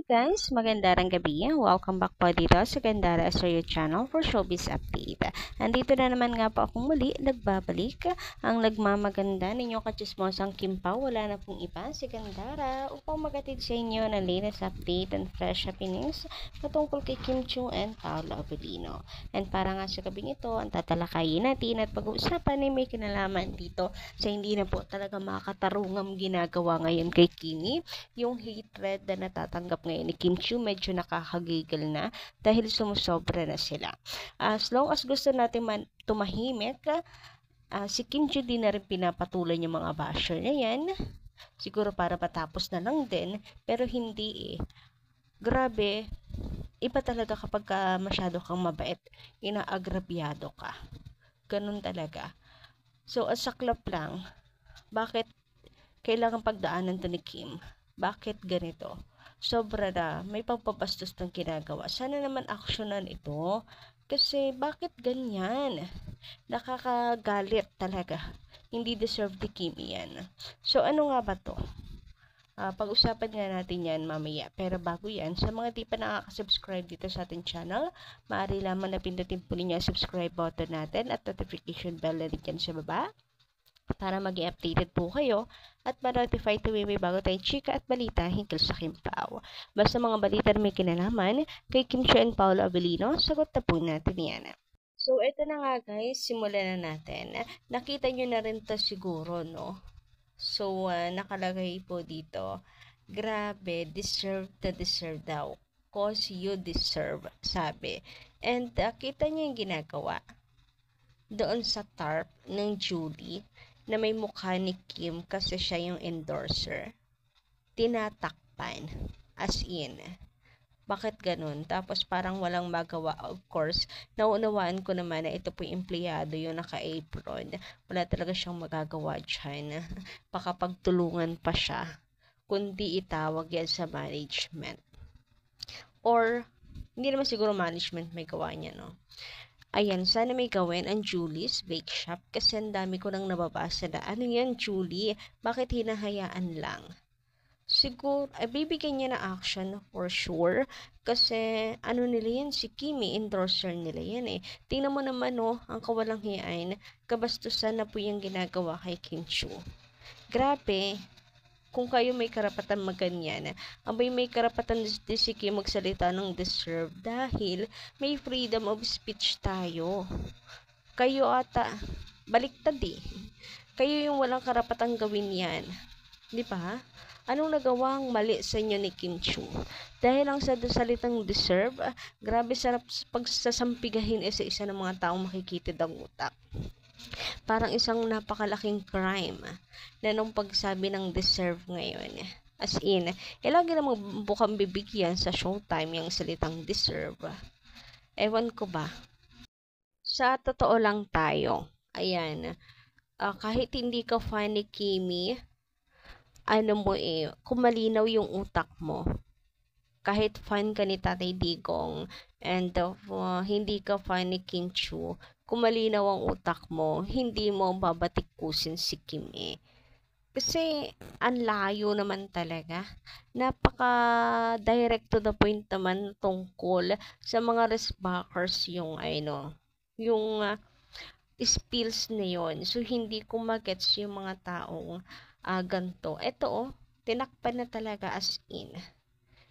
Guys, magandang gabi. Welcome back po dito sa Gandara Astreo Channel for Showbiz Update. Andito na naman nga po akong muli, nagbabalik ang nagmamaganda ninyong katsismosang Kim Pao. Wala na pong iba, si Gandara, upang magatid sa inyo ng latest update and fresh happenings patungkol kay Kim Chiu and Paolo Abilino. And para nga sa gabing ito, ang tatalakayin natin at pag-uusapan ay may kinalaman dito sa hindi na po talaga makatarungang ginagawa ngayon kay Kimi. Yung hatred na natatanggap ngayon ni Kim Chiu medyo nakakagigil na dahil sumusobra na sila. As long as gusto natin tumahimik, si Kim Chiu din na rin pinapatuloy yung mga basher niya yan. Siguro para patapos na lang din, pero hindi eh. Grabe, iba talaga kapag masyado kang mabait, inaagrabyado ka. Ganun talaga. So, as saklap lang, bakit kailangan pagdaanan to ni Kim? Bakit ganito? Sobra na, may pagpapastos ng ginagawa. Sana naman aksyonan ito. Kasi bakit ganyan? Nakakagalit talaga. Hindi deserve ni Kim yan. So ano nga ba to? Pag-usapan nga natin yan mamaya. Pero bago yan, sa mga di pa nakaka-subscribe dito sa ating channel, maaari lamang na pindutin po ninyo ang subscribe button natin at notification bell na rin dyan sa baba para maging updated po kayo at ma-notify tuwing may bago tayong chika at balita hinggil sa Kim Pao. Basta mga balita na may kinalaman kay Kim Chiu and Paolo Abilino, sagot na po natin yan. So, ito na nga guys, simulan na natin. Nakita nyo na rin to siguro, no? So, nakalagay po dito, grabe, deserve daw. Cause you deserve, sabi. And kita nyo yung ginagawa doon sa tarp ng Julie na may mukha ni Kim kasi siya yung endorser. Tinatakpan. As in. Bakit ganun? Tapos parang walang magawa. Of course, naunawaan ko naman na ito po yung empleyado yung naka-apron. Wala talaga siyang magagawa dyan. Baka pagtulungan pa siya. Kundi itawag yan sa management. Or, hindi naman siguro management may gawa niya, no? Ayan, sana may gawin ang Julie's Bake Shop kasi ang dami ko nang nababasa na, ano yan, Julie? Bakit hinahayaan lang? Siguro, bibigyan niya na action for sure kasi ano nila yan, si Kimi, endorser nila yan eh. Tingnan mo naman ang kawalang hiyain, kabastusan na po yung ginagawa kay Kim Chiu. Grabe. Kung kayo may karapatan maganyan, abay may karapatan din si Kim magsalita ng deserve dahil may freedom of speech tayo. Kayo ata, baliktad eh. Kayo yung walang karapatang gawin yan. Di ba? Anong nagawang mali sa inyo ni Kim Chiu? Dahil ang salitang deserve, grabe sarap pagsasampigahin sa isa ng mga taong makikitid ang utak. Parang isang napakalaking crime na nung pagsabi ng deserve ngayon. As in, lagi namang bukang bibigyan sa showtime yung salitang deserve. Ewan ko ba? Sa totoo lang tayo. Ayan. Kahit hindi ka fan ni Kimi, kung malinaw yung utak mo, kahit fan ka ni Tatay Digong and hindi ka fan ni Kim Chiu, kung malinaw ang utak mo, hindi mo babatikusin si Kim eh. Kasi ang layo naman talaga. Napaka-direct to the point naman tungkol sa mga resbackers yung spills na yun. So, hindi ko magets yung mga taong ganito. Ito tinakpan na talaga as in.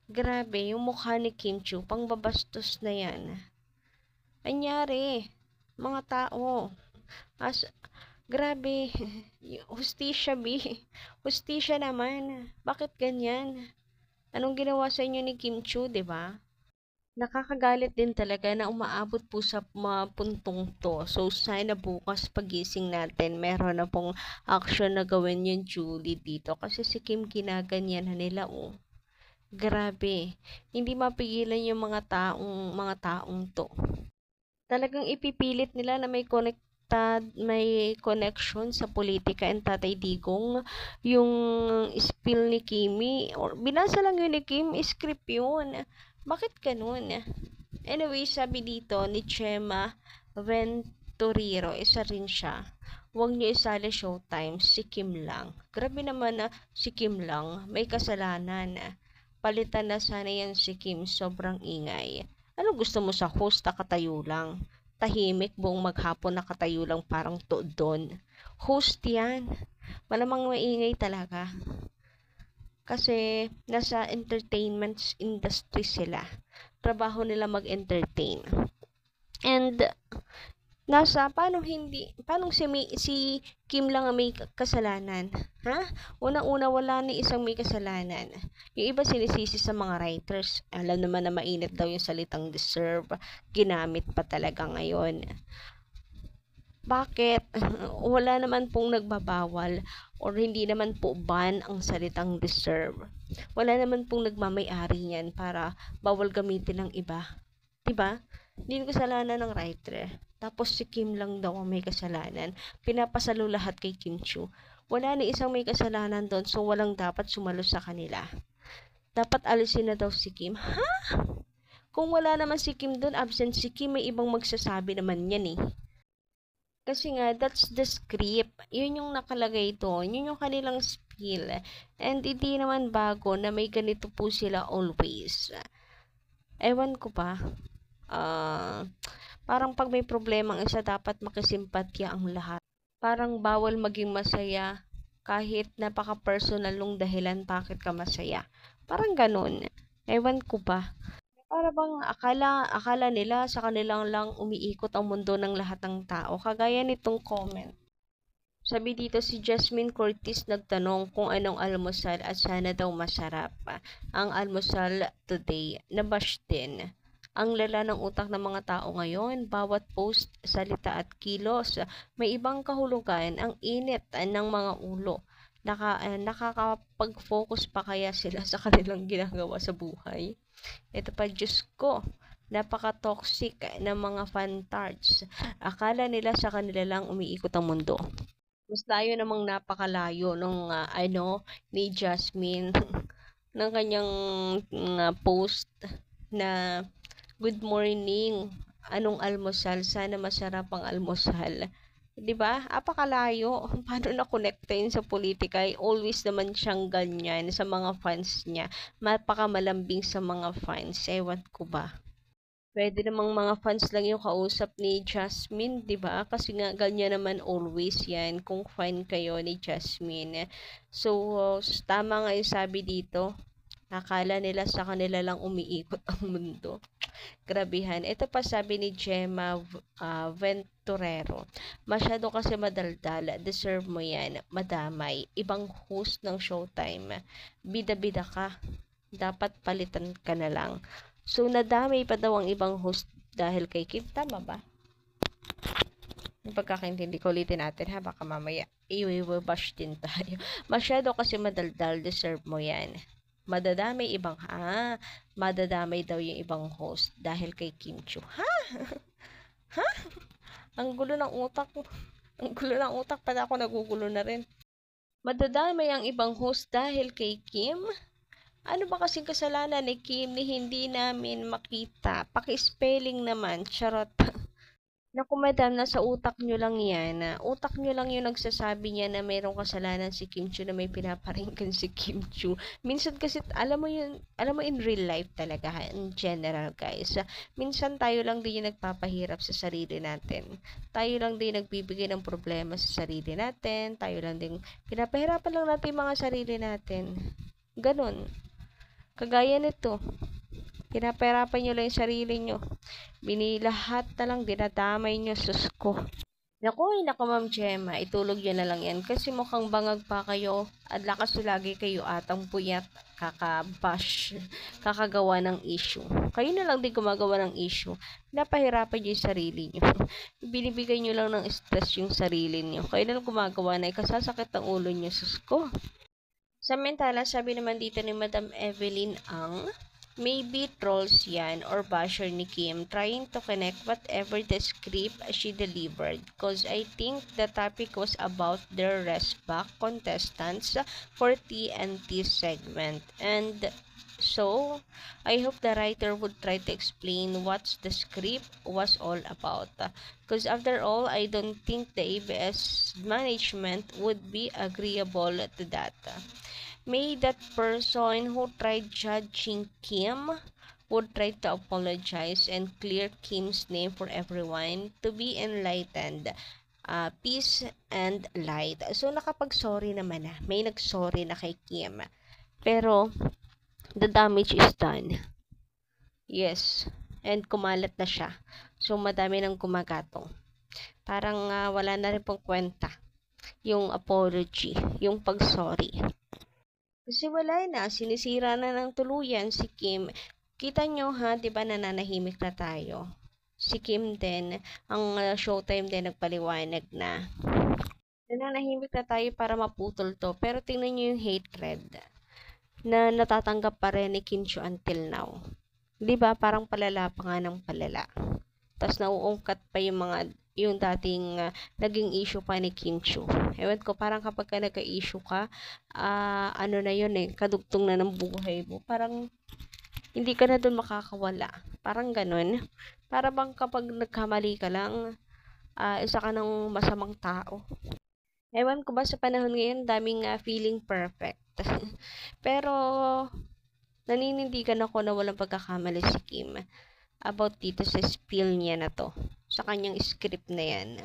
Grabe, yung mukha ni Kim Chiu, pangbabastos na yan. Anyari, mga tao. Grabe, hustisya hustisya naman. Bakit ganyan? Anong ginawa sa inyo ni Kim Chiu, diba? Nakakagalit din talaga na umaabot po sa mga puntong to. So, sana bukas pagising natin, meron na pong action na gawin yung Julie dito. Kasi si Kim ginaganyan na nila Grabe, hindi mapigilan yung mga taong to. Talagang ipipilit nila na may connection sa politika and Tatay Digong yung spill ni Kimi. Or binasa lang yun ni Kim, script yun. Bakit ganun? Anyway, sabi dito ni Chema Venturero, isa rin siya. Huwag niyo isali showtime, si Kim lang. Grabe naman na si Kim lang, may kasalanan. palitan na sana yan si Kim, sobrang ingay. Ano gusto mo sa host, nakatayo lang? Tahimik, buong maghapon nakatayo lang, parang doon. Host yan. Malamang maingay talaga. Kasi nasa entertainment industry sila. Trabaho nila mag-entertain. And paano si Kim lang ang may kasalanan? Ha? Unang-una, wala ni isang may kasalanan. Yung iba sinisisi sa mga writers. Alam naman na mainit daw yung salitang deserve. Ginamit pa talaga ngayon. Bakit? Wala naman pong nagbabawal or hindi naman po ban ang salitang deserve. Wala naman pong nagmamay-ari niyan para bawal gamitin ng iba. Diba? Hindi yung kasalanan ng writer. Tapos si Kim lang daw ang may kasalanan. Pinapasalo lahat kay Kim Chiu. Wala ni isang may kasalanan doon, so walang dapat sumalo sa kanila. Dapat alisin na daw si Kim. Ha? Kung wala naman si Kim doon, absent si Kim, may ibang magsasabi naman yan eh. Kasi nga, that's the script. Yun yung nakalagay doon. Yun yung kanilang spiel. And hindi naman bago na may ganito po sila always. Ewan ko pa. Parang pag may problema ang isa, dapat makisimpatya ang lahat. Parang bawal maging masaya kahit napaka-personal nung dahilan bakit ka masaya. Parang ganun. Ewan ko ba. Para bang akala nila sa kanilang lang umiikot ang mundo ng lahat ng tao. Kagaya nitong comment. Sabi dito si Jasmine Curtis nagtanong kung anong almusal at sana daw masarap. Ang almusal today, nabash din. Ang lala ng utak ng mga tao ngayon, bawat post, salita at kilos, may ibang kahulugan, ang init ng mga ulo. Nakakapag-focus pa kaya sila sa kanilang ginagawa sa buhay? Ito pa, Diyos ko, napaka-toxic ng mga fantards. Akala nila sa kanila lang umiikot ang mundo. Mas layo namang napakalayo nung ni Jasmine ng kanyang post na good morning, anong almusal, sana masarap ang almusal. 'Di ba? Apakalayo. Paano na-connecta yun sa politika? Always naman siyang ganyan sa mga fans niya. Mapakamalambing sa mga fans. Ewan ko ba. Pwede namang mga fans lang yung kausap ni Jasmine, 'di ba? Kasi nga ganyan naman always yan kung fan kayo ni Jasmine. So, tama nga yung sabi dito. Akala nila sa kanila lang umiikot ang mundo. Grabihan. Ito pa sabi ni Gemma Venturero. Masyado kasi madaldal. Deserve mo yan. Madamay. Ibang host ng Showtime. Bida-bida ka. Dapat palitan ka na lang. So, nadamay pa daw ang ibang host dahil kay Kim. Tama ba? Yung pagkakaintindi ko, ulitin natin ha. Baka mamaya i-bash din tayo. Masyado kasi madaldal. Deserve mo yan. Madadamay madadamay daw yung ibang host dahil kay Kim Chiu. Ha? Ha? Ang gulo ng utak. Ang gulo ng utak, pati ako nagugulo na rin. Madadamay ang ibang host dahil kay Kim? Ano ba kasing kasalanan ni Kim ni hindi namin makita? Paki-spelling naman, charot. Naku madam, nasa utak nyo lang yan. Utak nyo lang yung nagsasabi niya na mayroong kasalanan si Kim Chiu, na may pinaparinggan si Kim Chiu. Minsan kasi, alam mo in real life talaga, in general guys. Minsan tayo lang din yung nagpapahirap sa sarili natin. Tayo lang din nagbibigay ng problema sa sarili natin. Tayo lang din, pinapahirapan lang natin yung mga sarili natin. Ganon. Kagaya nito. Pinapahirapan nyo lang yung sarili nyo. Binilahat na lang, dinadamay nyo, sus ko. Naku, Ma'am Gemma, itulog nyo na lang yan. Kasi mukhang bangag pa kayo at lakas lagi kayo atang puyat, kakabash, kakagawa ng issue. Kayo na lang din gumagawa ng issue. Pinapahirapan nyo yung sarili nyo. Binibigay nyo lang ng stress yung sarili nyo. Kayo na lang gumagawa na ikasasakit ang ulo nyo, sus ko. Samantala, sabi naman dito ni Madam Evelyn Ang, maybe trolls yan or basher ni Kim trying to connect whatever the script she delivered, because I think the topic was about their rest back contestants for TNT segment, and so I hope the writer would try to explain what the script was all about, because after all, I don't think the ABS management would be agreeable to that. May that person who tried judging Kim would try to apologize and clear Kim's name for everyone to be enlightened. Peace and light. So, nakapag-sorry naman na. May nag-sorry na kay Kim. Pero, the damage is done. Yes. And kumalat na siya. So, madami nang gumagatong. Parang wala na rin pong kwenta yung apology, yung pag-sorry. Kasi wala na, sinisira na ng tuluyan si Kim. Kita nyo ha, di ba nananahimik na tayo? Si Kim din, ang Showtime din nagpaliwanag na. Nananahimik na tayo para maputol to. Pero tingnan nyo yung hatred na natatanggap pa rin ni Kim Chiu until now. Di ba parang palala pa nga ng palala. Tapos nauungkat pa yung dating naging issue pa ni Kim Chiu. Ewan ko, parang kapag ka nagka-issue ka, ano na yun kadugtong na ng buhay mo. Parang hindi ka na dun makakawala. Parang ganun. Para bang kapag nagkamali ka lang, isa ka ng masamang tao. Ewan ko ba sa panahon ngayon, daming feeling perfect. Pero, naninindigan ako na walang pagkakamali si Kim about dito sa spill niya na to. Sa kanyang script na yan.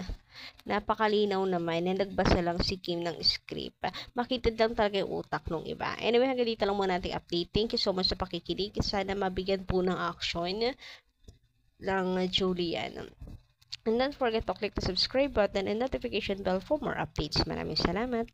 Napakalinaw naman na nagbasa lang si Kim ng script. Makita lang talaga yung utak ng iba. Anyway, hanggang dito lang muna nating update. Thank you so much sa pakikinig. Sana mabigyan po ng action ng Julian. And don't forget to click the subscribe button and notification bell for more updates. Maraming salamat.